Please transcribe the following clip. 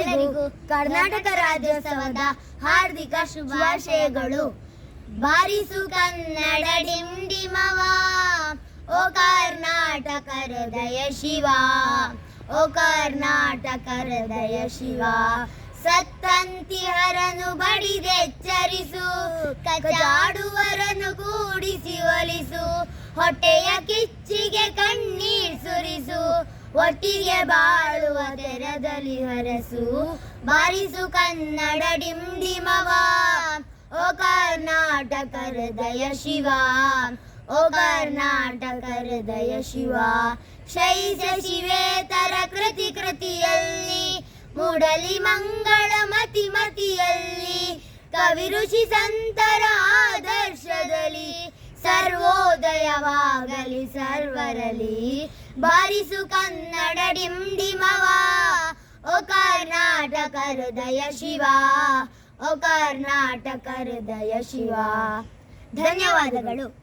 ಎಲ್ಲರಿಗೂ ಕರ್ನಾಟಕ ರಾಜ್ಯೋತ್ಸವದ ಹಾರ್ದಿಕ ಶುಭಾಶಯಗಳು. ಬಾರಿಸು ಕನ್ನಡ ಡಿಂಡಿಮವ, ಓ ಕರ್ನಾಟಕ ಹೃದಯ ಶಿವ, ಓ ಕರ್ನಾಟಕ ಹೃದಯ ಶಿವ. ಸತ್ತಂತಿಹರನು ಬಡಿದೆಚ್ಚರಿಸು, ಕಚಾಡುವರನು ಕೂಡಿಸಿ ಒಲಿಸು, ಹೊಟ್ಟೆಯ ಕಿಚ್ಚಿಗೆ ಕಣ್ಣೀರ್ ಸುರಿಸು, ಒಟ್ಟಿಗೆ ಬಾಳುವ ತೆರದಲ್ಲಿ ಹರಸು. ಬಾರಿಸು ಕನ್ನಡ ಡಿಂಡಿಮವ, ಓ ಕರ್ನಾಟಕ ಹೃದಯ ಶಿವ, ಓ ಕರ್ನಾಟಕ ಹೃದಯ ಶಿವ. ಶೈಸ ಶಿವೇತರ ಕೃತಿ ಕೃತಿಯಲ್ಲಿ ಮೂಡಲಿ ಮಂಗಳ ಮತಿ ಮತಿಯಲ್ಲಿ, ಕವಿ ಋಷಿ ಸಂತರ ಆದರ್ಶದಲ್ಲಿ ಸರ್ವೋದಯವಾಗಲಿ ಸರ್ವರಲಿ. ಬಾರಿಸು ಕನ್ನಡ ಡಿಂಡಿಮವ, ಓ ಕರ್ನಾಟಕ ಹೃದಯ ಶಿವ, ಓ ಕರ್ನಾಟಕ ಹೃದಯ ಶಿವ. ಧನ್ಯವಾದಗಳು.